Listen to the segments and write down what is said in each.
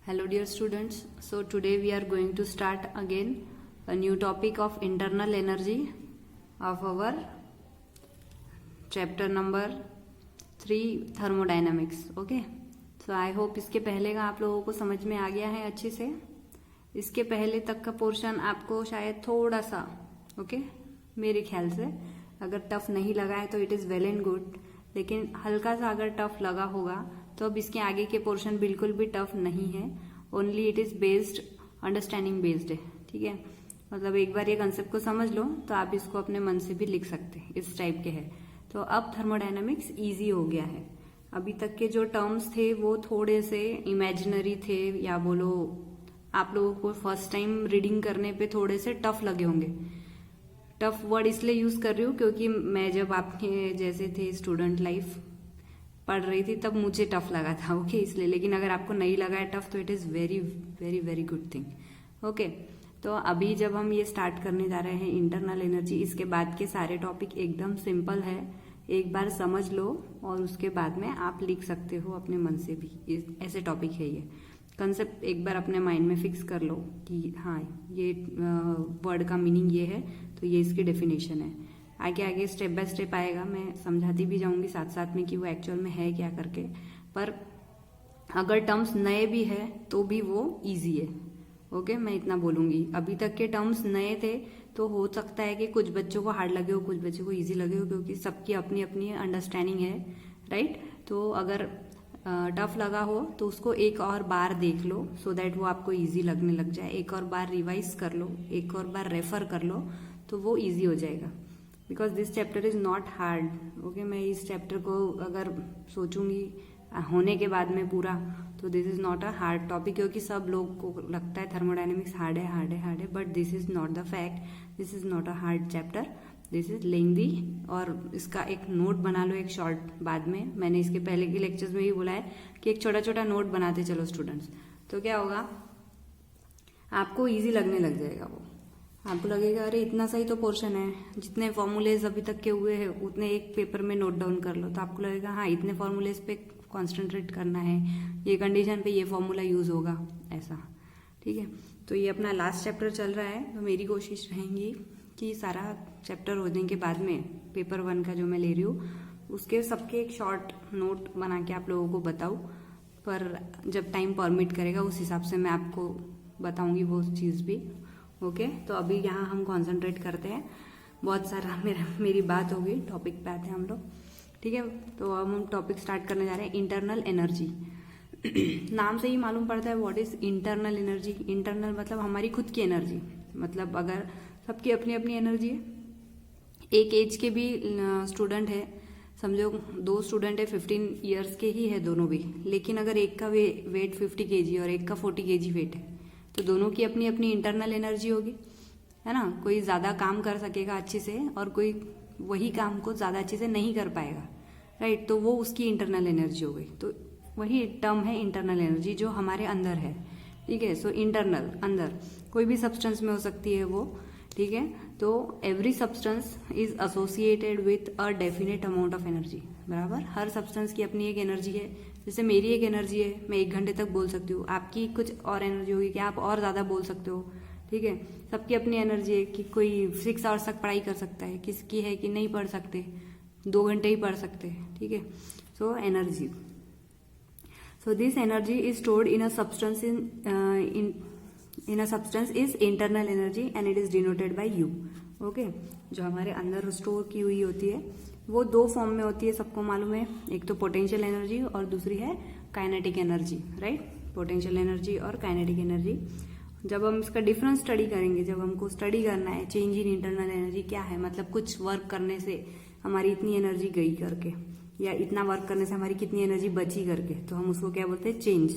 Hello dear students, so today we are going to start again a new topic of internal energy of our chapter number 3 thermodynamics. Okay, so I hope इसके पहले का आप लोगों को समझ में आ गया है अच्छे से. इसके पहले तक का पोर्शन आपको शायद थोड़ा सा मेरे ख्याल से अगर टफ नहीं लगा है तो it is well and good, लेकिन हल्का सा अगर टफ लगा होगा तो अब इसके आगे के पोर्शन बिल्कुल भी टफ नहीं है. Only it is based understanding based है. ठीक है, मतलब एक बार ये कंसेप्ट को समझ लो तो आप इसको अपने मन से भी लिख सकते हैं. इस टाइप के है. तो अब थर्मोडायनामिक्स इजी हो गया है. अभी तक के जो टर्म्स थे वो थोड़े से इमेजिनरी थे, या बोलो आप लोगों को फर्स्ट टाइम रीडिंग करने पे थोड़े से टफ लगे होंगे. टफ वर्ड इसलिए यूज कर रही हूँ क्योंकि मैं जब आपके जैसे थे स्टूडेंट लाइफ पढ़ रही थी तब मुझे टफ लगा था. ओके, इसलिए. लेकिन अगर आपको नहीं लगा है टफ तो it is very very very good thing. Okay, तो अभी जब हम ये स्टार्ट करने जा रहे हैं इंटरनल एनर्जी, इसके बाद के सारे टॉपिक एकदम सिंपल है. एक बार समझ लो और उसके बाद में आप लिख सकते हो अपने मन से भी. ऐसे टॉपिक है ये. कंसेप्ट एक बार अपने माइंड में फिक्स कर लो कि हाँ ये वर्ड का मीनिंग ये है तो ये इसकी डेफिनेशन है. आगे आगे स्टेप बाय स्टेप आएगा, मैं समझाती भी जाऊंगी साथ साथ में कि वो एक्चुअल में है क्या करके. पर अगर टर्म्स नए भी है तो भी वो इजी है. ओके, मैं इतना बोलूंगी. अभी तक के टर्म्स नए थे तो हो सकता है कि कुछ बच्चों को हार्ड लगे हो, कुछ बच्चों को इजी लगे हो, क्योंकि सबकी अपनी अपनी अंडरस्टैंडिंग है. राइट, तो अगर टफ लगा हो तो उसको एक और बार देख लो सो दैट वो आपको इजी लगने लग जाए. एक और बार रिवाइज कर लो, एक और बार रेफर कर लो तो वो इजी हो जाएगा. Because this chapter is not hard. Okay, मैं इस चैप्टर को अगर सोचूंगी होने के बाद में पूरा तो this is not a hard topic, क्योंकि सब लोग को लगता है थर्मोडायनेमिक्स हार्ड है हार्ड है हार्ड है, but this is not the fact. This is not a hard chapter, this is lengthy. और इसका एक नोट बना लो, एक शॉर्ट. बाद में मैंने इसके पहले के लेक्चर्स में भी बोला है कि एक छोटा छोटा नोट बनाते चलो स्टूडेंट्स, तो क्या होगा आपको इजी लगने लग जाएगा. वो आपको लगेगा अरे इतना सही तो पोर्शन है, जितने फॉर्मूलेज अभी तक के हुए हैं उतने एक पेपर में नोट डाउन कर लो, तो आपको लगेगा हाँ इतने फॉर्मूलेज पे कॉन्सेंट्रेट करना है, ये कंडीशन पे ये फॉर्मूला यूज होगा, ऐसा. ठीक है, तो ये अपना लास्ट चैप्टर चल रहा है, तो मेरी कोशिश रहेगी कि सारा चैप्टर होने के बाद में पेपर 1 का जो मैं ले रही हूँ उसके सबके एक शॉर्ट नोट बना के आप लोगों को बताऊँ. पर जब टाइम परमिट करेगा उस हिसाब से मैं आपको बताऊंगी वो चीज़ भी. ओके, तो अभी यहाँ हम कंसंट्रेट करते हैं. बहुत सारा मेरी बात हो गई, टॉपिक पे आते हैं हम लोग. ठीक है, तो अब हम टॉपिक स्टार्ट करने जा रहे हैं इंटरनल एनर्जी. नाम से ही मालूम पड़ता है what is internal energy. Internal मतलब हमारी खुद की एनर्जी. मतलब अगर सबकी अपनी अपनी एनर्जी है, एक एज के भी स्टूडेंट है, समझो 2 स्टूडेंट है 15 ईयर्स के ही है दोनों भी, लेकिन अगर एक का वेट 50 kg और एक का 40 kg वेट है तो दोनों की अपनी अपनी इंटरनल एनर्जी होगी, है ना. कोई ज्यादा काम कर सकेगा अच्छे से और कोई वही काम को ज्यादा अच्छे से नहीं कर पाएगा. राइट, तो वो उसकी इंटरनल एनर्जी हो गई. तो वही टर्म है इंटरनल एनर्जी जो हमारे अंदर है. ठीक है, सो इंटरनल अंदर कोई भी सब्सटेंस में हो सकती है वो. ठीक है, तो every substance is associated with a definite amount of energy. बराबर, हर सब्सटेंस की अपनी एक एनर्जी है. जैसे मेरी एक एनर्जी है, मैं 1 घंटे तक बोल सकती हूँ. आपकी कुछ और एनर्जी होगी कि आप और ज्यादा बोल सकते हो. ठीक है, सबकी अपनी एनर्जी है कि कोई 6 आवर्स तक पढ़ाई कर सकता है, किसकी है कि नहीं पढ़ सकते, 2 घंटे ही पढ़ सकते हैं. ठीक है, so energy. So this energy is stored in a substance in a substance is internal energy and it is denoted by you. Okay, जो हमारे अंदर स्टोर की हुई होती है वो 2 फॉर्म में होती है, सबको मालूम है. एक तो पोटेंशियल एनर्जी और दूसरी है kinetic energy. Right, potential energy और काइनेटिक एनर्जी. जब हम इसका डिफरेंस स्टडी करेंगे, जब हमको स्टडी करना है चेंज इन इंटरनल एनर्जी क्या है, मतलब कुछ वर्क करने से हमारी इतनी एनर्जी गई करके, या इतना वर्क करने से हमारी कितनी एनर्जी बची करके, तो हम उसको क्या बोलते हैं चेंज.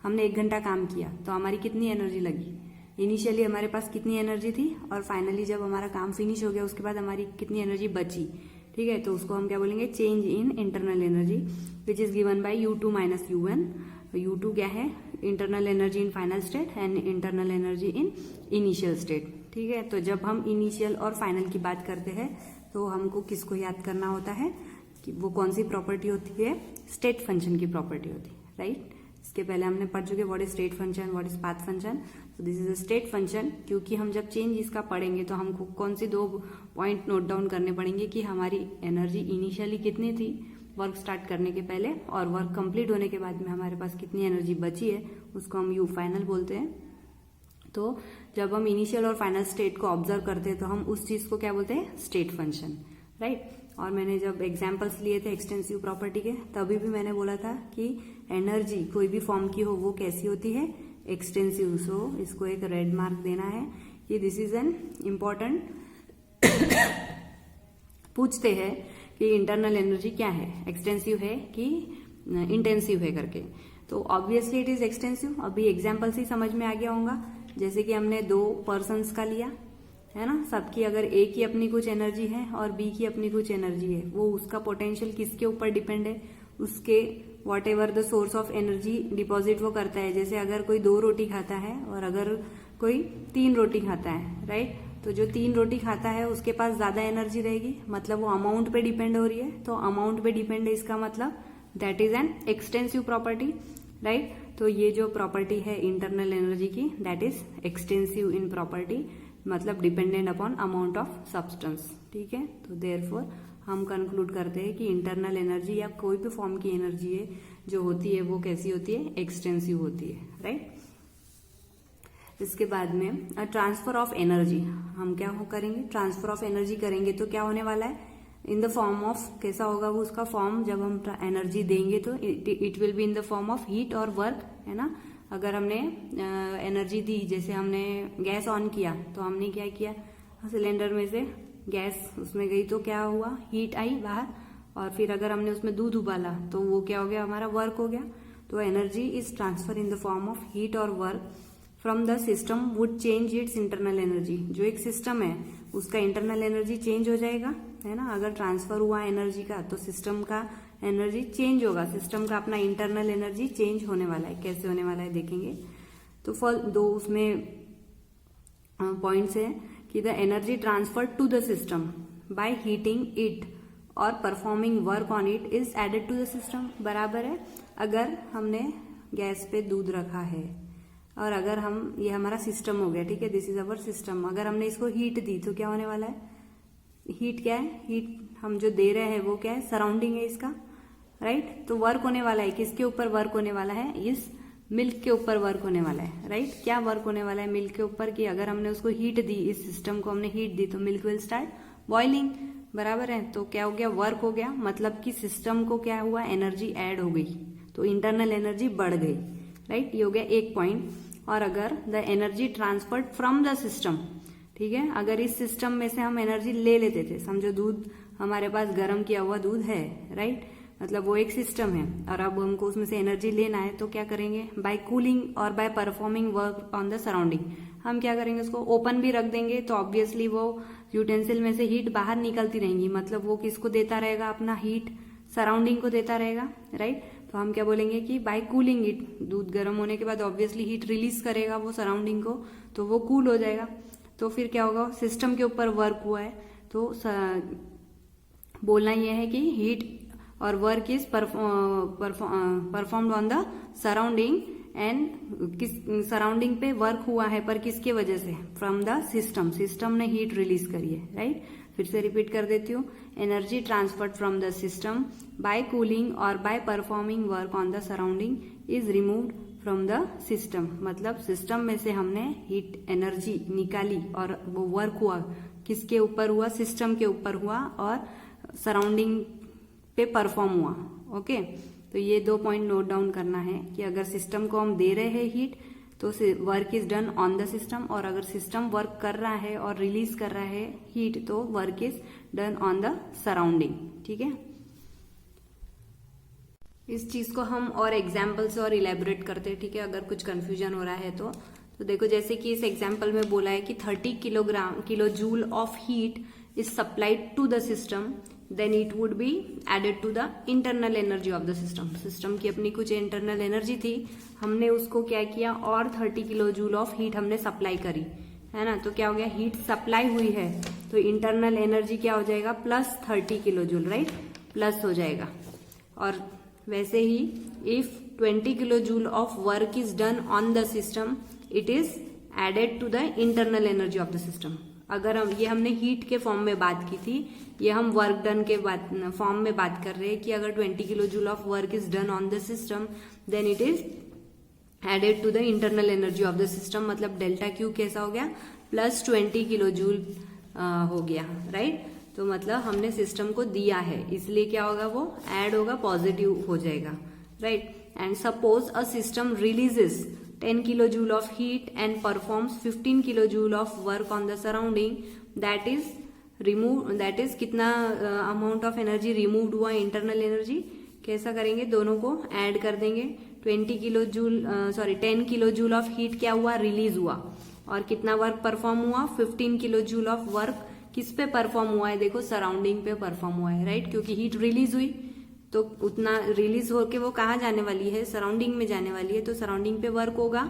हमने 1 घंटा काम किया तो हमारी कितनी एनर्जी लगी, इनिशियली हमारे पास कितनी एनर्जी थी, और फाइनली जब हमारा काम फिनिश हो गया उसके बाद हमारी कितनी एनर्जी बची. ठीक है, तो उसको हम क्या बोलेंगे change in internal energy which is given by U2 minus U1. U2 क्या है, internal energy in final state and internal energy in initial state. ठीक है, तो जब हम इनिशियल और फाइनल की बात करते हैं तो हमको किसको याद करना होता है कि वो कौन सी प्रॉपर्टी होती है, स्टेट फंक्शन की प्रॉपर्टी होती है. राइट, इसके पहले हमने पढ़ चुके what is state function, what is path function. तो this is a state function, क्योंकि हम जब चेंज इसका पढ़ेंगे तो हमको कौन सी 2 पॉइंट नोट डाउन करने पड़ेंगे कि हमारी एनर्जी इनिशियली कितनी थी वर्क स्टार्ट करने के पहले, और वर्क कंप्लीट होने के बाद में हमारे पास कितनी एनर्जी बची है, उसको हम यू फाइनल बोलते हैं। तो जब हम इनिशियल और फाइनल स्टेट को ऑब्जर्व करते हैं तो हम उस चीज को क्या बोलते हैं, स्टेट फंक्शन, राइट। और मैंने जब एग्जाम्पल्स लिए थे एक्सटेंसिव प्रॉपर्टी के, तभी भी मैंने बोला था कि एनर्जी कोई भी फॉर्म की हो वो कैसी होती है, एक्सटेंसिव। सो इसको एक रेड मार्क देना है कि दिस इज एन इम्पॉर्टेंट पूछते हैं कि इंटरनल एनर्जी क्या है, एक्सटेंसिव है कि इंटेंसिव है करके। तो ऑब्वियसली इट इज एक्सटेंसिव। अभी एग्जाम्पल से समझ में आ गया होगा, जैसे कि हमने 2 पर्सन्स का लिया है ना, सबकी अगर ए की अपनी कुछ एनर्जी है और बी की अपनी कुछ एनर्जी है, वो उसका पोटेंशियल किसके ऊपर डिपेंड है, उसके what ever the source of energy deposit वो करता है। जैसे अगर कोई 2 रोटी खाता है और अगर कोई 3 रोटी खाता है, राइट, तो जो 3 रोटी खाता है उसके पास ज्यादा एनर्जी रहेगी, मतलब वो अमाउंट पे डिपेंड हो रही है। तो अमाउंट पे डिपेंड है, इसका मतलब that is an extensive property, right. तो ये जो प्रॉपर्टी है इंटरनल एनर्जी की, that is extensive in property, मतलब dependent upon amount of substance, ठीक है। तो देयरफॉर हम कंक्लूड करते हैं कि इंटरनल एनर्जी या कोई भी फॉर्म की एनर्जी है जो होती है वो कैसी होती है, एक्सटेंसिव होती है, राइट। इसके बाद में ट्रांसफर ऑफ एनर्जी हम क्या करेंगे, ट्रांसफर ऑफ एनर्जी करेंगे तो क्या होने वाला है, इन द फॉर्म ऑफ, कैसा होगा वो उसका फॉर्म, जब हम एनर्जी देंगे तो it will be in the form of heat और वर्क, है ना। अगर हमने एनर्जी दी, जैसे हमने गैस ऑन किया तो हमने क्या किया, सिलेंडर में से गैस उसमें गई तो क्या हुआ, हीट आई बाहर, और फिर अगर हमने उसमें दूध उबाला तो वो क्या हो गया, हमारा वर्क हो गया। तो energy is transfer in the form of heat और work from the system would change its internal energy. जो एक सिस्टम है उसका इंटरनल एनर्जी चेंज हो जाएगा, है ना। अगर ट्रांसफर हुआ एनर्जी का तो सिस्टम का एनर्जी चेंज होगा, सिस्टम का अपना इंटरनल एनर्जी चेंज होने वाला है। कैसे होने वाला है देखेंगे। तो फॉर 2 उसमें पॉइंट्स है कि the energy transfer to the system by heating it और performing work on it is added to the system. बराबर है, अगर हमने गैस पे दूध रखा है और अगर हम, ये हमारा सिस्टम हो गया, ठीक है, दिस इज अवर सिस्टम। अगर हमने इसको हीट दी तो क्या होने वाला है, हीट क्या है, हीट हम जो दे रहे हैं वो क्या है, सराउंडिंग है इसका, राइट। तो वर्क होने वाला है, किसके ऊपर वर्क होने वाला है, इस मिल्क के ऊपर वर्क होने वाला है, राइट। क्या वर्क होने वाला है मिल्क के ऊपर, कि अगर हमने उसको हीट दी, इस सिस्टम को हमने हीट दी तो मिल्क विल स्टार्ट बॉइलिंग, बराबर है। तो क्या हो गया, वर्क हो गया, मतलब कि सिस्टम को क्या हुआ, एनर्जी ऐड हो गई, तो इंटरनल एनर्जी बढ़ गई, राइट। ये हो गया एक पॉइंट। और अगर the energy transferred from the system, ठीक है, अगर इस सिस्टम में से हम एनर्जी ले लेते थे, समझो दूध हमारे पास गर्म किया हुआ दूध है, राइट, मतलब वो एक सिस्टम है, और अब हमको उसमें से एनर्जी लेना है तो क्या करेंगे, बाय कूलिंग और by performing work on the surrounding. हम क्या करेंगे, उसको ओपन भी रख देंगे तो ऑब्वियसली वो यूटेंसिल में से हीट बाहर निकलती रहेंगी, मतलब वो किसको देता रहेगा, अपना हीट सराउंडिंग को देता रहेगा, राइट। तो हम क्या बोलेंगे कि बाय कूलिंग इट, दूध गर्म होने के बाद ऑब्वियसली हीट रिलीज करेगा वो सराउंडिंग को, तो वो कूल हो जाएगा। तो फिर क्या होगा, सिस्टम के ऊपर वर्क हुआ है, तो बोलना यह है कि हीट और work is performed on the surrounding, and किस सराउंडिंग पे वर्क हुआ है, पर किसके वजह से, फ्रॉम द सिस्टम, सिस्टम ने हीट रिलीज करी है, राइट। फिर से रिपीट कर देती हूँ, energy transferred from the system by cooling और by performing work on the surrounding is removed from the system, मतलब सिस्टम में से हमने हीट एनर्जी निकाली और वो वर्क हुआ, किसके ऊपर हुआ, सिस्टम के ऊपर हुआ और सराउंडिंग पे परफॉर्म हुआ, ओके। तो ये 2 पॉइंट नोट डाउन करना है कि अगर सिस्टम को हम दे रहे हैं हीट तो work is done on the system, और अगर सिस्टम वर्क कर रहा है और रिलीज कर रहा है हीट तो work is done on the surrounding, ठीक है। इस चीज को हम और एग्जाम्पल से और इलेबोरेट करते हैं, ठीक है, अगर कुछ कंफ्यूजन हो रहा है तो देखो, जैसे कि इस एग्जाम्पल में बोला है कि 30 kilo joule of heat is supplied to the system, then it would be added to the internal energy of the system. System की अपनी कुछ इंटरनल एनर्जी थी, हमने उसको क्या किया, और 30 किलो जूल ऑफ हीट हमने सप्लाई करी, है ना। तो क्या हो गया, हीट सप्लाई हुई है तो इंटरनल एनर्जी क्या हो जाएगा, +30 किलो जूल, राइट, प्लस हो जाएगा। और वैसे ही if 20 kilo joule of work is done on the system, it is added to the internal energy of the system. अगर ये हमने हीट के फॉर्म में बात की थी, ये हम वर्क डन के फॉर्म में बात कर रहे हैं कि अगर 20 kilo joule of work is done on the system then it is added to the internal energy of the system. मतलब डेल्टा क्यू कैसा हो गया, प्लस 20 किलो जूल हो गया, राइट। तो मतलब हमने सिस्टम को दिया है, इसलिए क्या होगा, वो ऐड होगा, पॉजिटिव हो जाएगा, right. And suppose a system releases 10 kilojoule of heat and performs 15 kilojoule of work on the surrounding, that is कितना अमाउंट ऑफ एनर्जी रिमूव्ड हुआ, इंटरनल एनर्जी। कैसा करेंगे, दोनों को ऐड कर देंगे। 10 किलो जूल ऑफ हीट क्या हुआ, रिलीज हुआ, और कितना वर्क परफॉर्म हुआ, 15 किलो जूल ऑफ वर्क किस पे परफॉर्म हुआ है, देखो सराउंडिंग पे परफॉर्म हुआ है, राइट। क्योंकि हीट रिलीज हुई तो उतना रिलीज होके वो कहाँ जाने वाली है, सराउंडिंग में जाने वाली है, तो सराउंडिंग पे वर्क होगा,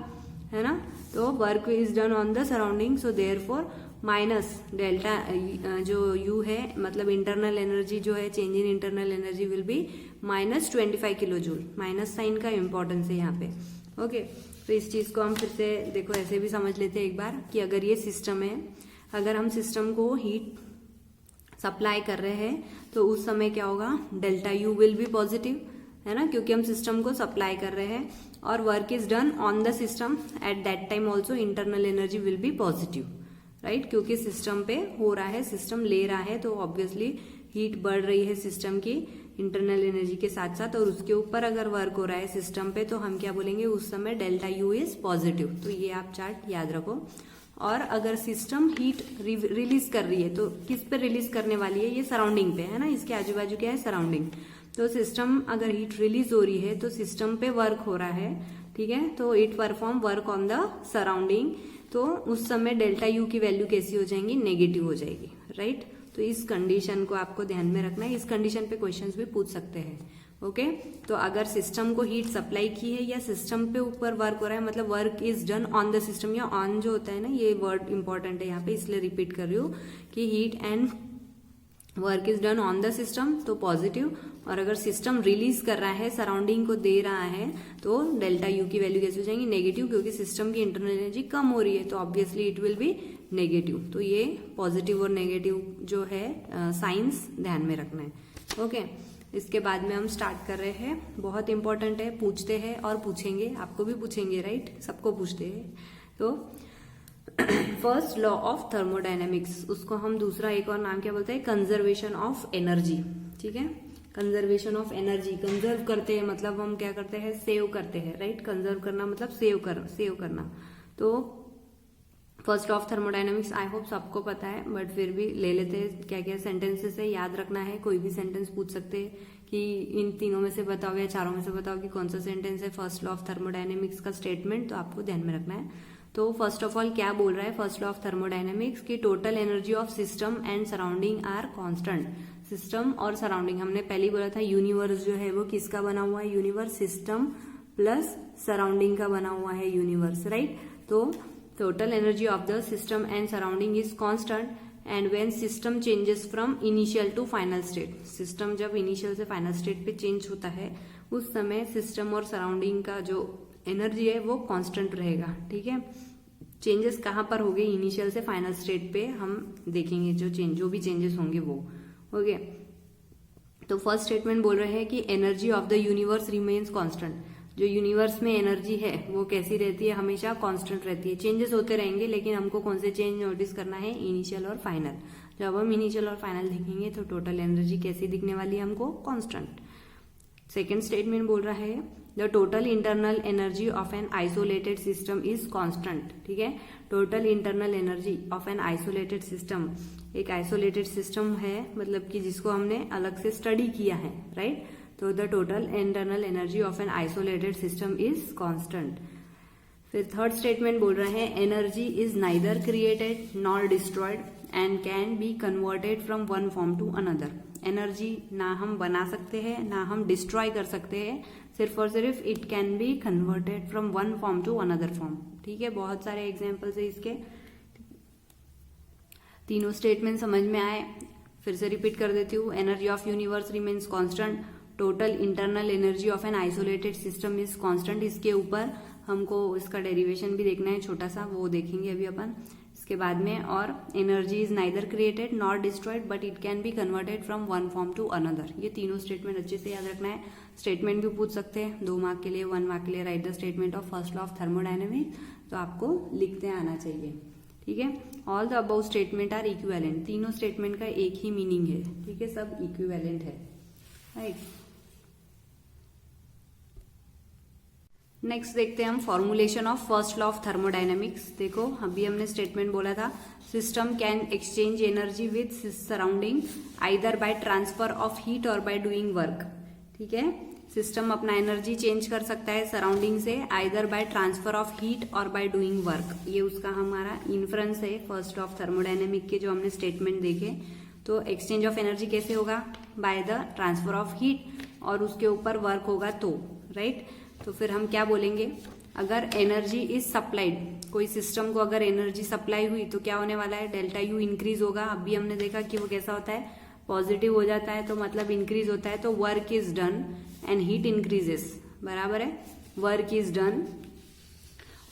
है ना। तो work is done on the surrounding, so therefore minus delta जो यू है, मतलब इंटरनल एनर्जी जो है, change in internal energy will be minus 25 kilo joule. Minus sign का इंपॉर्टेंस है यहाँ पे, ओके। तो इस चीज को हम फिर से देखो ऐसे भी समझ लेते हैं एक बार कि अगर ये सिस्टम है, अगर हम सिस्टम को हीट सप्लाई कर रहे हैं तो उस समय क्या होगा, delta U will be positive, है ना, क्योंकि हम सिस्टम को सप्लाई कर रहे हैं और work is done on the system at that time also internal energy will B positive, right. क्योंकि सिस्टम पे हो रहा है, सिस्टम ले रहा है, तो ऑब्वियसली हीट बढ़ रही है सिस्टम की इंटरनल एनर्जी के साथ साथ, और उसके ऊपर अगर वर्क हो रहा है सिस्टम पे तो हम क्या बोलेंगे, उस समय डेल्टा यू इज पॉजिटिव। तो ये आप चार्ट याद रखो। और अगर सिस्टम हीट रिलीज कर रही है तो किस पे रिलीज करने वाली है, ये सराउंडिंग पे, है ना, इसके आजू बाजू क्या है, सराउंडिंग। तो सिस्टम अगर हीट रिलीज हो रही है तो सिस्टम पे वर्क हो रहा है, ठीक है, तो it perform work on the surrounding, तो उस समय डेल्टा यू की वैल्यू कैसी हो जाएंगी, नेगेटिव हो जाएगी, राइट। तो इस कंडीशन को आपको ध्यान में रखना है, इस कंडीशन पे क्वेश्चंस भी पूछ सकते हैं, ओके। तो अगर सिस्टम को हीट सप्लाई की है या सिस्टम पे ऊपर वर्क हो रहा है, मतलब work is done on the system, या ऑन जो होता है ना, ये वर्ड इंपॉर्टेंट है यहाँ पे, इसलिए रिपीट कर रही हूँ कि heat and work is done on the system तो पॉजिटिव, और अगर सिस्टम रिलीज कर रहा है, सराउंडिंग को दे रहा है, तो डेल्टा यू की वैल्यू कैसे हो जाएंगी, नेगेटिव, क्योंकि सिस्टम की इंटरनल एनर्जी कम हो रही है, तो obviously it will be negative. तो ये पॉजिटिव और नेगेटिव जो है साइंस ध्यान में रखना है, ओके। इसके बाद में हम स्टार्ट कर रहे हैं, बहुत इंपॉर्टेंट है, पूछते हैं और पूछेंगे, आपको भी पूछेंगे, राइट, सबको पूछते हैं। तो फर्स्ट लॉ ऑफ थर्मोडायनेमिक्स, उसको हम दूसरा एक और नाम क्या बोलते हैं, कंजर्वेशन ऑफ एनर्जी, ठीक है। कंजर्वेशन ऑफ एनर्जी, कंजर्व करते हैं मतलब हम क्या करते हैं, सेव करते हैं, राइट। कंजर्व करना मतलब सेव करना। तो first of thermodynamics I hope सबको पता है, बट फिर भी ले लेते हैं, क्या क्या सेंटेंसेस है याद रखना है। कोई भी सेंटेंस पूछ सकते हैं कि इन तीनों में से बताओ या चारों में से बताओ कि कौन सा सेंटेंस है फर्स्ट लॉ ऑफ थर्मोडायनेमिक्स का स्टेटमेंट, तो आपको ध्यान में रखना है। तो फर्स्ट ऑफ ऑल क्या बोल रहा है फर्स्ट लॉ ऑफ थर्मोडायनेमिक्स की total energy of system and surrounding are constant. System और सराउंडिंग, हमने पहले ही बोला था यूनिवर्स जो है वो किसका बना हुआ है, यूनिवर्स सिस्टम प्लस सराउंडिंग का बना हुआ है यूनिवर्स, राइट। तो total energy of the system and surrounding is constant and when system changes from initial to final state, system जब initial से final state पे change होता है उस समय system और surrounding का जो energy है वो constant रहेगा, ठीक है। changes कहाँ पर होंगे, initial से final state पे हम देखेंगे जो भी changes होंगे वो, ओके। तो फर्स्ट स्टेटमेंट बोल रहे हैं कि energy of the universe remains constant, जो यूनिवर्स में एनर्जी है वो कैसी रहती है, हमेशा कांस्टेंट रहती है। चेंजेस होते रहेंगे लेकिन हमको कौन से चेंज नोटिस करना है, इनिशियल और फाइनल। जब हम इनिशियल और फाइनल देखेंगे तो टोटल एनर्जी कैसी दिखने वाली है हमको, कांस्टेंट। सेकेंड स्टेटमेंट बोल रहा है the total internal energy of an isolated system is constant, ठीक है। Total internal energy of an isolated system, एक आइसोलेटेड सिस्टम है मतलब कि जिसको हमने अलग से स्टडी किया है, राइट। तो the total internal energy of an isolated system is constant. फिर थर्ड स्टेटमेंट बोल रहे हैं energy is neither created nor destroyed and can be converted from one form to another. Energy ना हम बना सकते हैं ना हम डिस्ट्रॉय कर सकते हैं, सिर्फ और सिर्फ it can be converted from one form to another form, ठीक है। बहुत सारे एग्जाम्पल्स है इसके, तीनों स्टेटमेंट समझ में आए, फिर से रिपीट कर देती हूँ। Energy of universe remains constant, total internal energy of an isolated system is constant. इसके ऊपर हमको इसका डेरिवेशन भी देखना है छोटा सा, वो देखेंगे अभी अपन इसके बाद में। और energy is neither created not destroyed but it can be converted from one form to another. ये तीनों स्टेटमेंट अच्छे से याद रखना है। स्टेटमेंट भी पूछ सकते हैं 2 मार्क के लिए, 1 मार्क के लिए। Right the statement of first law of thermodynamics, तो आपको लिखते आना चाहिए, ठीक है। All the above statement are equivalent, तीनों स्टेटमेंट का एक ही मीनिंग है, ठीक है, सब इक्विवेलेंट है, राइट। नेक्स्ट देखते हैं हम formulation of first law of thermodynamics. देखो अभी हमने स्टेटमेंट बोला था, system can exchange energy with surrounding either by transfer of heat और बाय डूइंग वर्क, ठीक है। सिस्टम अपना एनर्जी चेंज कर सकता है सराउंडिंग से either by transfer of heat और बाय डूइंग वर्क। ये उसका हमारा इन्फ्रेंस है फर्स्ट लॉ ऑफ थर्मोडायनेमिक के, जो हमने स्टेटमेंट देखे। तो एक्सचेंज ऑफ एनर्जी कैसे होगा? By the transfer of heat, और उसके ऊपर वर्क होगा तो, राइट। तो फिर हम क्या बोलेंगे, अगर एनर्जी इज सप्लाइड, कोई सिस्टम को अगर एनर्जी सप्लाई हुई तो क्या होने वाला है, डेल्टा यू इंक्रीज होगा। अभी हमने देखा कि वो कैसा होता है, पॉजिटिव हो जाता है, तो मतलब इंक्रीज होता है, तो work is done and heat increases, बराबर है। Work is done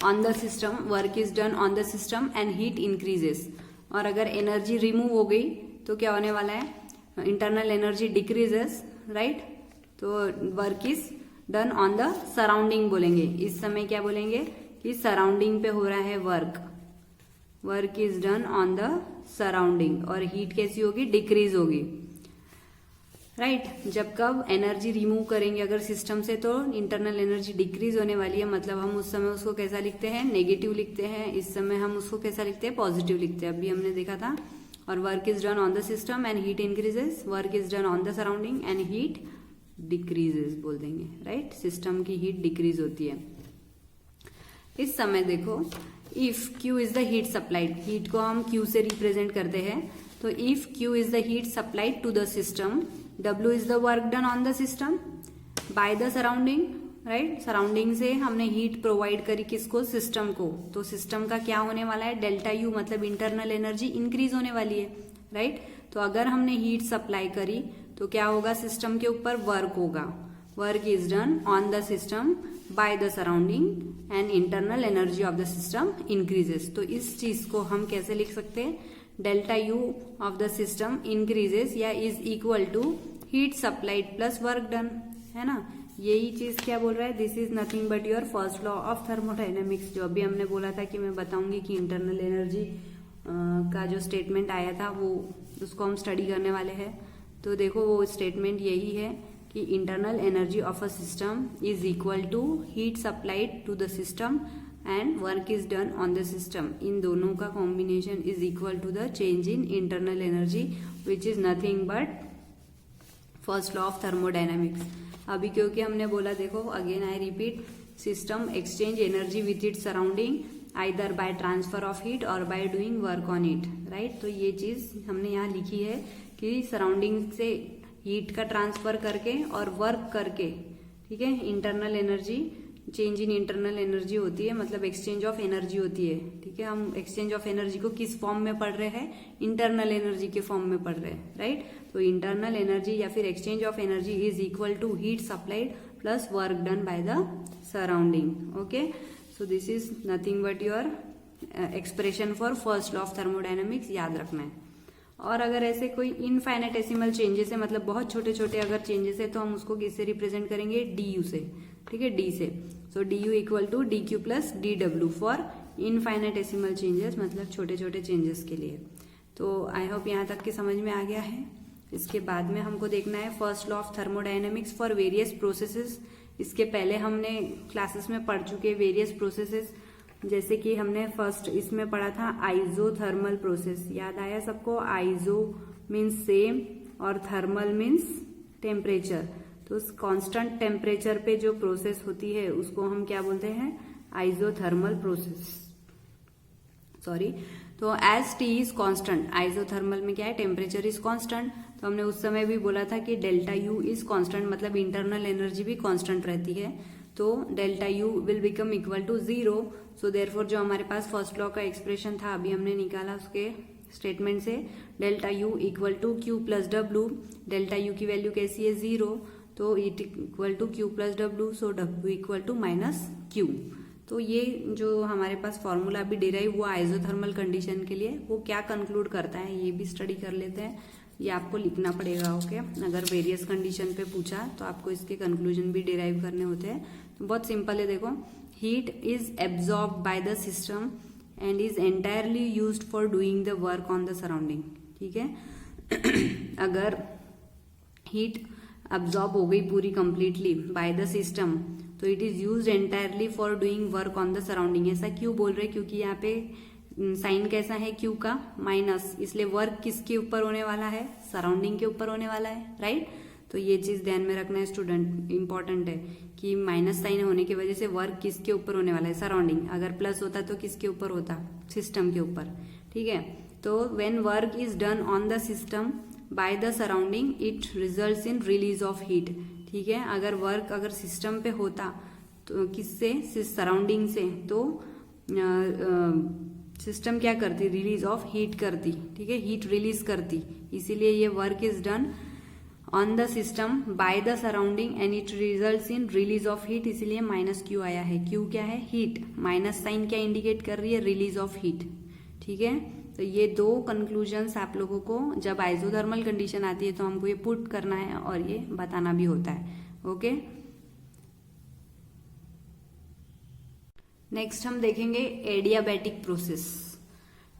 on the system, work is done on the system and heat increases. और अगर एनर्जी रिमूव हो गई तो क्या होने वाला है, इंटरनल एनर्जी डिक्रीजेस, राइट। तो work is done on the surrounding बोलेंगे। इस समय क्या बोलेंगे कि सराउंडिंग पे हो रहा है work, work is done on the surrounding. और हीट कैसी होगी, डिक्रीज होगी, राइट। जब कब एनर्जी रिमूव करेंगे अगर सिस्टम से, तो इंटरनल एनर्जी डिक्रीज होने वाली है, मतलब हम उस समय उसको कैसा लिखते हैं, नेगेटिव लिखते हैं। इस समय हम उसको कैसा लिखते हैं, पॉजिटिव लिखते हैं, अभी हमने देखा था। और work is done on the system and heat increases, work is done on the surrounding and heat decreases बोल देंगे, राइट। सिस्टम की हीट डिक्रीज होती है। इस समय देखो, if Q is the heat supplied, heat को हम Q से रिप्रेजेंट करते हैं, तो if Q is the heat supplied to the system, W is the work done on the system by the surrounding, right. Surrounding से हमने heat provide करी किसको, सिस्टम को, तो सिस्टम का क्या होने वाला है, डेल्टा यू, मतलब इंटरनल एनर्जी इंक्रीज होने वाली है, राइट। तो अगर हमने हीट सप्लाई करी तो क्या होगा, सिस्टम के ऊपर वर्क होगा, work is done on the system by the surrounding and internal energy of the system increases. तो इस चीज को हम कैसे लिख सकते हैं, delta U of the system increases या is equal to heat supplied plus work done, है ना। यही चीज क्या बोल रहा है, this is nothing but your first law of thermodynamics, जो अभी हमने बोला था कि मैं बताऊंगी कि इंटरनल एनर्जी का जो स्टेटमेंट आया था वो उसको हम स्टडी करने वाले हैं। तो देखो वो स्टेटमेंट यही है कि internal energy of a system is equal to heat supplied to the system and work is done on the system. इन दोनों का combination is equal to the change in internal energy which is nothing but first law of thermodynamics. अभी क्योंकि हमने बोला, देखो again I repeat, system exchange energy with it surrounding either by transfer of heat और by doing work on it, right. तो ये चीज हमने यहाँ लिखी है कि सराउंडिंग से हीट का ट्रांसफर करके और वर्क करके, ठीक है, internal energy, change in internal energy होती है, मतलब एक्सचेंज ऑफ एनर्जी होती है, ठीक है। हम एक्सचेंज ऑफ एनर्जी को किस फॉर्म में पढ़ रहे हैं, इंटरनल एनर्जी के फॉर्म में पढ़ रहे हैं, राइट। तो इंटरनल एनर्जी या फिर exchange of energy is equal to heat supplied plus work done by the surrounding, okay. So this is nothing but your expression for first law of thermodynamics, याद रखना है। और अगर ऐसे कोई इनफाइनेटेसिमल चेंजेस है, मतलब बहुत छोटे छोटे अगर चेंजेस है, तो हम उसको किससे रिप्रेजेंट करेंगे, डी से, ठीक है, डी से। So D U equal to D Q plus D W for infinitesimal changes, मतलब छोटे छोटे चेंजेस के लिए। तो आई होप यहाँ तक की समझ में आ गया है। इसके बाद में हमको देखना है first law of thermodynamics for various processes. इसके पहले हमने क्लासेस में पढ़ चुके वेरियस प्रोसेसेस, जैसे कि हमने फर्स्ट इसमें पढ़ा था आइजोथर्मल प्रोसेस, याद आया सबको। आइजो मीन्स सेम और थर्मल मीन्स टेम्परेचर। तो उस कांस्टेंट टेम्परेचर पे जो प्रोसेस होती है उसको हम क्या बोलते हैं, आइजोथर्मल प्रोसेस, सॉरी। तो एज टी इज कांस्टेंट, आइजोथर्मल में क्या है, टेम्परेचर इज कांस्टेंट। तो हमने उस समय भी बोला था कि डेल्टा यू इज कांस्टेंट, मतलब इंटरनल एनर्जी भी कांस्टेंट रहती है। तो delta U will become equal to 0। So therefore जो हमारे पास फर्स्ट लॉ का एक्सप्रेशन था अभी हमने निकाला उसके स्टेटमेंट से, delta U equal to Q plus W. Delta U की वैल्यू कैसी है, 0। तो it equal to Q plus W, so W equal to minus Q. तो ये जो हमारे पास फॉर्मूला अभी डिराइव हुआ आइसोथर्मल कंडीशन के लिए, वो क्या कंक्लूड करता है ये भी स्टडी कर लेते हैं। ये आपको लिखना पड़ेगा, ओके। अगर वेरियस कंडीशन पे पूछा तो आपको इसके कंक्लूजन भी डिराइव करने होते हैं। तो बहुत सिंपल है, देखो, heat is absorb by the system and is entirely used for doing the work on the surrounding, ठीक है। अगर हीट अब्जॉर्ब हो गई पूरी कंप्लीटली बाय द सिस्टम, तो it is used entirely for doing work on the surrounding. ऐसा क्यों बोल रहे हैं? क्योंकि यहाँ पे साइन कैसा है क्यू का? माइनस, इसलिए वर्क किसके ऊपर होने वाला है? सराउंडिंग के ऊपर होने वाला है, राइट। तो ये चीज ध्यान में रखना है स्टूडेंट, इंपॉर्टेंट है कि माइनस साइन होने की वजह से वर्क किसके ऊपर होने वाला है? सराउंडिंग। अगर प्लस होता तो किसके ऊपर होता? सिस्टम के ऊपर, ठीक है। तो when work is done on the system by the surrounding it results in release of heat, ठीक है। अगर वर्क अगर सिस्टम पे होता तो किससे? सराउंडिंग से, तो सिस्टम क्या करती? रिलीज ऑफ हीट करती, ठीक है, हीट रिलीज करती। इसीलिए ये work is done on the system by the surrounding and it results in release of heat, इसीलिए माइनस क्यू आया है। क्यू क्या है? हीट। माइनस साइन क्या इंडिकेट कर रही है? रिलीज ऑफ हीट, ठीक है। तो ये दो कंक्लूजन्स आप लोगों को जब आइसोथर्मल कंडीशन आती है तो हमको ये पुट करना है और ये बताना भी होता है, ओके। नेक्स्ट हम देखेंगे एडियाबैटिक प्रोसेस,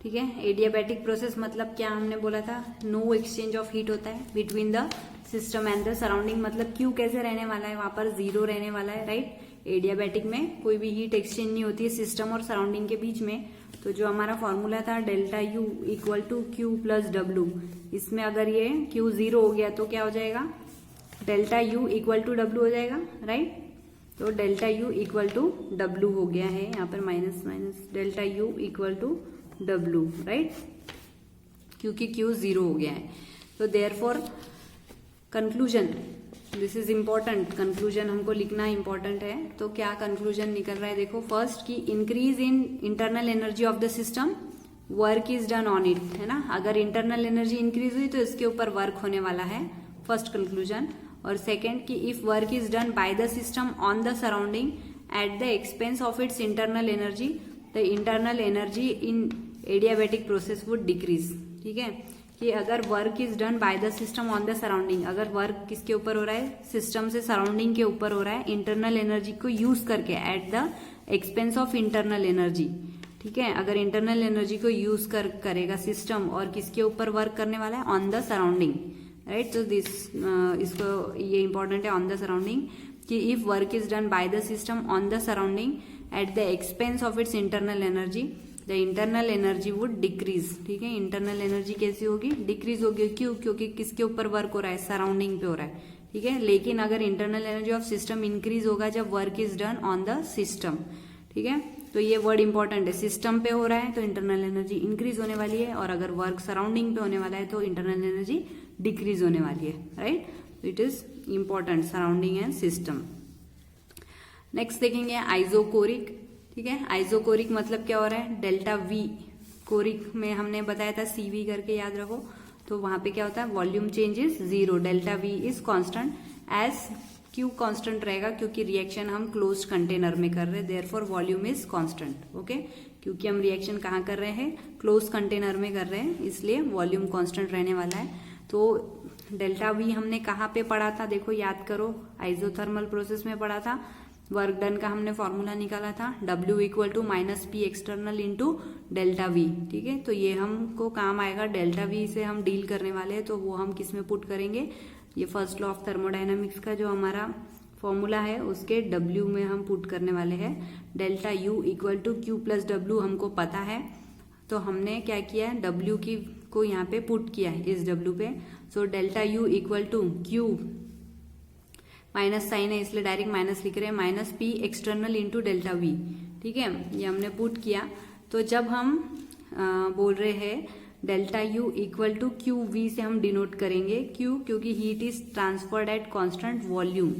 ठीक है। एडियाबैटिक प्रोसेस मतलब क्या हमने बोला था? नो एक्सचेंज ऑफ हीट होता है between the system and the surrounding. मतलब क्यू कैसे रहने वाला है? वहां पर जीरो रहने वाला है, राइट। एडियाबैटिक में कोई भी हीट एक्सचेंज नहीं होती है सिस्टम और सराउंडिंग के बीच में। तो जो हमारा फॉर्मूला था delta U equal to Q plus W, इसमें अगर ये क्यू जीरो हो गया तो क्या हो जाएगा? Delta U equal to W हो जाएगा, राइट। तो delta U equal to W हो गया है, यहाँ पर minus minus, delta U equal to W, right, क्योंकि क्यू जीरो हो गया है। तो therefore conclusion, this is important, conclusion हमको लिखना इंपॉर्टेंट है। तो क्या कंक्लूजन निकल रहा है? देखो, फर्स्ट की increase in internal energy of the system, work is done on it, है ना। अगर इंटरनल एनर्जी इंक्रीज हुई तो इसके ऊपर वर्क होने वाला है, फर्स्ट कंक्लूजन। और सेकेंड कि if work is done by the system on the surrounding at the expense of its internal energy, the internal energy in adiabatic process would decrease, ठीक है। कि अगर work is done by the system on the surrounding, अगर work किसके ऊपर हो रहा है? सिस्टम से सराउंडिंग के ऊपर हो रहा है, इंटरनल एनर्जी को यूज करके, at the expense of internal energy, ठीक है। अगर इंटरनल एनर्जी को यूज करेगा सिस्टम और किसके ऊपर वर्क करने वाला है? On the surrounding, right. तो दिस इसको ये इंपॉर्टेंट है, ऑन द सराउंडिंग, कि if work is done by the system on the surrounding at the expense of its internal energy, the internal energy would decrease, ठीक है। Internal energy कैसी होगी? Decrease होगी। क्यों? क्योंकि किसके ऊपर वर्क हो रहा है? सराउंडिंग पे हो रहा है, ठीक है। लेकिन अगर internal energy of system increase होगा जब work is done on the system, ठीक है। तो ये वर्ड इंपॉर्टेंट है, सिस्टम पे हो रहा है तो इंटरनल एनर्जी इंक्रीज होने वाली है, और अगर वर्क सराउंडिंग पे होने वाला है तो इंटरनल एनर्जी डिक्रीज होने वाली है, right. It is important, surrounding and system. Next देखेंगे आइसोकोरिक, ठीक है। आइसोकोरिक मतलब क्या हो रहा है? डेल्टा वी, कोरिक में हमने बताया था CV करके, याद रखो। तो वहां पे क्या होता है? Volume change is zero, delta V is constant, as Q constant रहेगा क्योंकि रिएक्शन हम क्लोज कंटेनर में कर रहे हैं, therefore volume is constant, okay. क्योंकि हम रिएक्शन कहाँ कर रहे हैं? क्लोज कंटेनर में कर रहे हैं, इसलिए वॉल्यूम कांस्टेंट रहने वाला है। तो डेल्टा वी हमने कहाँ पे पढ़ा था? देखो, याद करो, आइसोथर्मल प्रोसेस में पढ़ा था। वर्क डन का हमने फॉर्मूला निकाला था, W equal to minus P external into delta V, ठीक है। तो ये हमको काम आएगा, डेल्टा वी से हम डील करने वाले हैं, तो वो हम किस में पुट करेंगे? ये फर्स्ट लॉ ऑफ थर्मोडायनामिक्स का जो हमारा फॉर्मूला है उसके W में हम पुट करने वाले हैं। Delta U equal to Q plus W हमको पता है, तो हमने क्या किया है? W की को यहाँ पे पुट किया है इस W पे। So delta U equal to Q, minus sign है इसलिए डायरेक्ट माइनस लिख रहे हैं, minus P external into delta V, ठीक है। ये हमने पुट किया। तो जब हम बोल रहे हैं delta U equal to Q V से हम डिनोट करेंगे, क्यू क्योंकि heat is transferred at constant volume,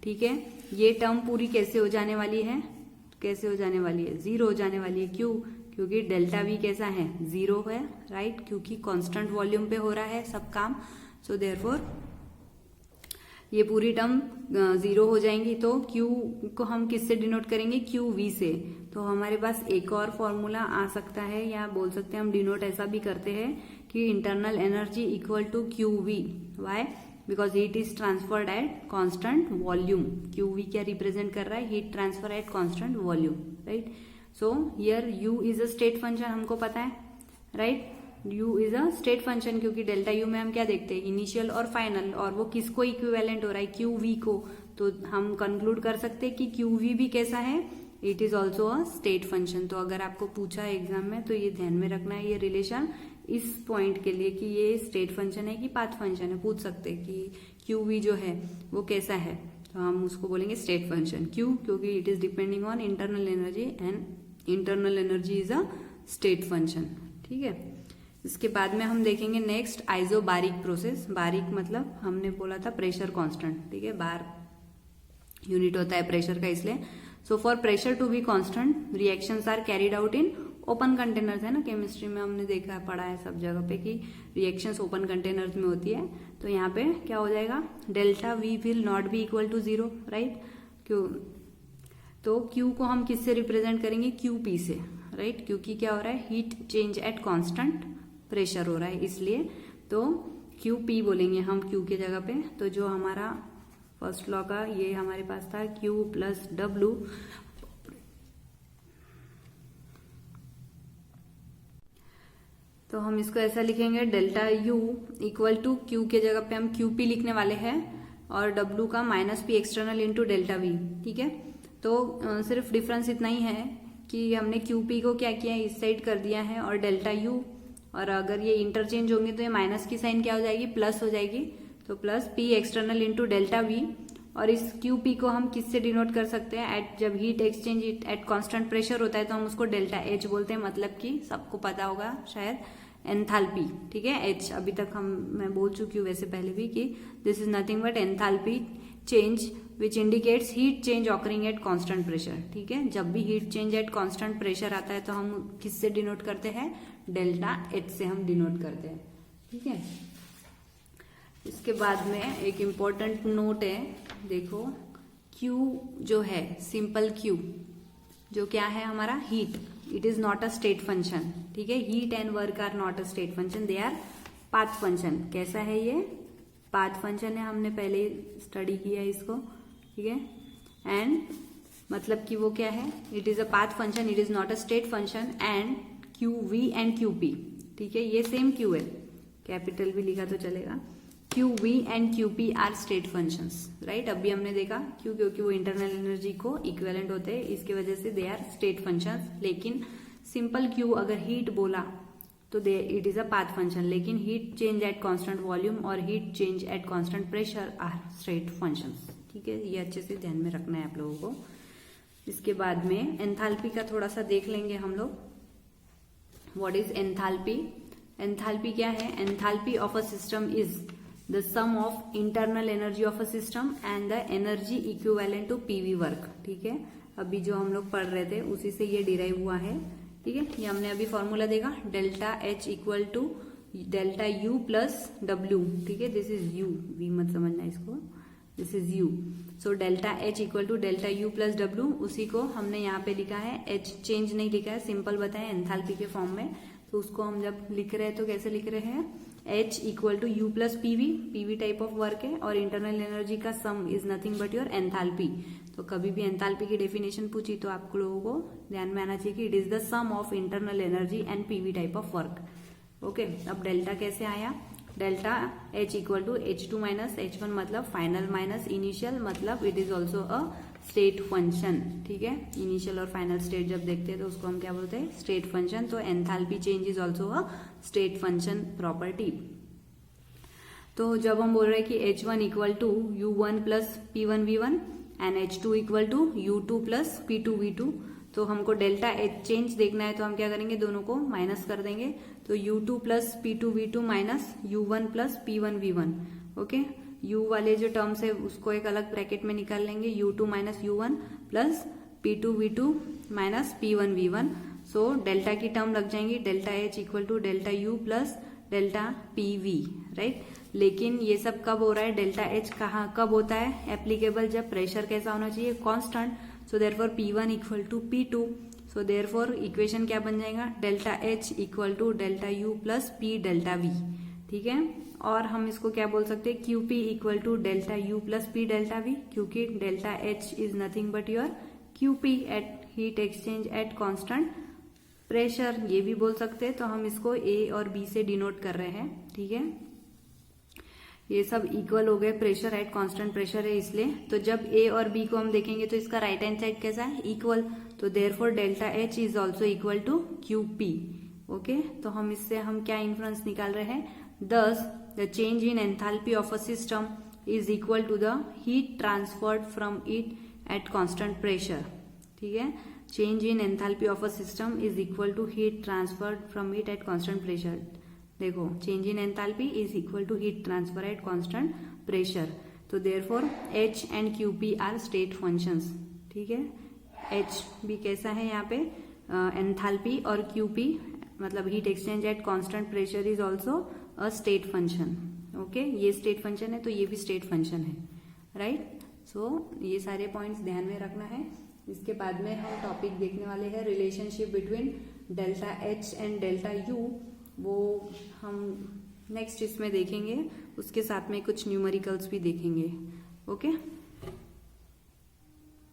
ठीक है। ये टर्म पूरी कैसे हो जाने वाली है? कैसे हो जाने वाली है? जीरो हो जाने वाली है। क्यों? क्योंकि डेल्टा वी कैसा है? जीरो है, राइट, क्योंकि कांस्टेंट वॉल्यूम पे हो रहा है सब काम। सो देयरफॉर ये पूरी टर्म 0 हो जाएंगी, तो Q को हम किससे डिनोट करेंगे, QV से। तो हमारे पास एक और फॉर्मूला आ सकता है, या बोल सकते हैं हम डिनोट ऐसा भी करते हैं कि internal energy equal to QV। Why? Because heat is transferred at constant volume. QV क्या रिप्रेजेंट कर रहा है, heat transfer at constant volume, right. So here U is a state function, हमको पता है, right. U is a state function, क्योंकि delta U में हम क्या देखते हैं, इनिशियल और फाइनल, और वो किसको इक्विवेलेंट हो रहा है, QV को। तो हम कंक्लूड कर सकते हैं कि QV भी कैसा है, it is also a state function. तो अगर आपको पूछा है एग्जाम में तो ये ध्यान में रखना है, ये रिलेशन इस पॉइंट के लिए कि ये स्टेट फंक्शन है कि पाथ फंक्शन है। पूछ सकते हैं कि QV जो है वो कैसा है, तो हम उसको बोलेंगे स्टेट फंक्शन। क्यों? क्योंकि it is depending on internal energy, and internal energy is a state function, ठीक है। इसके बाद में हम देखेंगे नेक्स्ट आइसोबारिक प्रोसेस। बारिक मतलब हमने बोला था प्रेशर कांस्टेंट, ठीक है, बार यूनिट होता है प्रेशर का, इसलिए। So for pressure to be constant reactions are carried out in open containers, है ना, केमिस्ट्री में हमने देखा है, पढ़ा है सब जगह पे कि रिएक्शंस ओपन कंटेनर्स में होती है। तो यहाँ पे क्या हो जाएगा, delta V will not be equal to 0, right. क्यों? तो Q को हम किससे रिप्रेजेंट करेंगे, QP से, राइट, क्योंकि क्या हो रहा है, heat change at constant pressure हो रहा है, इसलिए। तो QP बोलेंगे हम Q के जगह पे। तो जो हमारा फर्स्ट लॉ का ये हमारे पास था Q प्लस W, तो हम इसको ऐसा लिखेंगे, delta U equal to Q के जगह पे हम QP लिखने वाले हैं, और W का minus P external into delta V, ठीक है। तो सिर्फ डिफरेंस इतना ही है कि हमने QP को क्या किया है, इस साइड कर दिया है, और डेल्टा U, और अगर ये इंटरचेंज होंगे तो ये माइनस की साइन क्या हो जाएगी, प्लस हो जाएगी। तो plus P external into delta V, और इस QP को हम किससे डिनोट कर सकते हैं, एट जब heat exchange at constant pressure होता है तो हम उसको डेल्टा H बोलते हैं, मतलब कि सबको पता होगा शायद एंथैल्पी, ठीक है। H अभी तक मैं बोल चुकी हूँ वैसे पहले भी कि this is nothing but enthalpy change which indicates heat change occurring eight constant pressure, ठीक है। जब भी heat change at constant pressure आता है तो हम किससे डिनोट करते हैं, डेल्टा H से हम डिनोट करते हैं, ठीक है। इसके बाद में एक इम्पॉर्टेंट नोट है, देखो Q जो है, सिंपल Q जो क्या है हमारा, heat, it is not a state function, ठीक है। Heat and work are not a state function, they are path function. कैसा है ये, पाथ फंक्शन है, हमने पहले स्टडी किया है इसको, ठीक है। एंड मतलब कि वो क्या है, it is a path function, it is not a state function, and QV and QP, ठीक है, ये सेम Q है, कैपिटल भी लिखा तो चलेगा। QV and QP are state functions, right. अभी हमने देखा क्यों, क्योंकि वो इंटरनल एनर्जी को इक्विवेलेंट होते हैं, इसके वजह से दे आर स्टेट फंक्शंस। लेकिन सिंपल Q अगर हीट बोला तो they it is a path function, लेकिन heat change at constant volume और heat change at constant pressure are state functions, ठीक है। ये अच्छे से ध्यान में रखना है आप लोगों को। इसके बाद में एंथैल्पी का थोड़ा सा देख लेंगे हम लोग। What is enthalpy? एंथैल्पी क्या है, enthalpy of a system is the sum of internal energy of a system and the energy equivalent to PV work, ठीक है। अभी जो हम लोग पढ़ रहे थे उसी से ये डिराइव हुआ है, ठीक है। ये हमने अभी फॉर्मूला देखा, delta H equal to delta U plus W, ठीक है। दिस इज U, V मत समझना इसको, this is U। So delta H equal to delta U plus W, उसी को हमने यहाँ पे लिखा है, H चेंज नहीं लिखा है, सिंपल बताया एंथैल्पी के फॉर्म में। तो उसको हम जब लिख रहे हैं तो कैसे लिख रहे हैं, H equal to U plus PV type of work है, और इंटरनल एनर्जी का sum is nothing but your enthalpy. तो कभी भी एंथैल्पी की डेफिनेशन पूछी तो आप लोगों को ध्यान में आना चाहिए कि it is the sum of internal energy and PV type of work, okay. अब डेल्टा कैसे आया, delta H equal to H2 minus H1, मतलब फाइनल माइनस इनिशियल, मतलब it is also a state function, ठीक है। इनिशियल और final state जब देखते हैं तो उसको हम क्या बोलते हैं, स्टेट फंक्शन। तो enthalpy change is also a state function property. तो जब हम बोल रहे हैं कि H1 equal to U1 plus P1V1 and H2 equal to U2 plus P2V2, तो हमको डेल्टा H चेंज देखना है तो हम क्या करेंगे, दोनों को माइनस कर देंगे। तो U2 plus P2V2 minus U1 plus P1V1, okay. U वाले जो टर्म्स है उसको एक अलग ब्रैकेट में निकाल लेंगे, U2 minus U1 plus P2V2 minus P1V1। So delta की टर्म लग जाएंगी, delta H equal to delta U plus delta PV, right. लेकिन ये सब कब हो रहा है, डेल्टा एच कहाँ कब होता है एप्लीकेबल, जब प्रेशर कैसा होना चाहिए, constant. So therefore P1 equal to P2। So therefore equation क्या बन जाएगा, delta H equal to delta U plus P delta V. ठीक है, और हम इसको क्या बोल सकते हैं, QP equal to delta U plus P delta V, क्योंकि delta H is nothing but your QP at heat exchange at constant pressure, ये भी बोल सकते हैं। तो हम इसको A और B से डिनोट कर रहे हैं। ठीक है, ये सब इक्वल हो गए, प्रेशर एट कांस्टेंट प्रेशर है इसलिए। तो जब A और B को हम देखेंगे तो इसका राइट हैंड साइड कैसा है, इक्वल। तो therefore delta H is also equal to QP। Okay, तो हम इससे हम क्या इन्फ्लुएंस निकाल रहे हैं, thus the change in enthalpy of a system is equal to the heat transferred from it at constant pressure. ठीक है, change in enthalpy of a system is equal to heat transferred from it at constant pressure. देखो, change in enthalpy is equal to heat transfer at constant pressure. तो therefore H and QP are state functions. ठीक है, H भी कैसा है यहाँ पे enthalpy, और QP मतलब heat exchange at constant pressure is also a state function. Okay, ये स्टेट फंक्शन है तो ये भी स्टेट फंक्शन है, राइट। सो ये सारे पॉइंट्स ध्यान में रखना है। इसके बाद में हम टॉपिक देखने वाले हैं relationship between delta H and delta U, वो हम नेक्स्ट इसमें देखेंगे। उसके साथ में कुछ न्यूमेरिकल्स भी देखेंगे। ओके।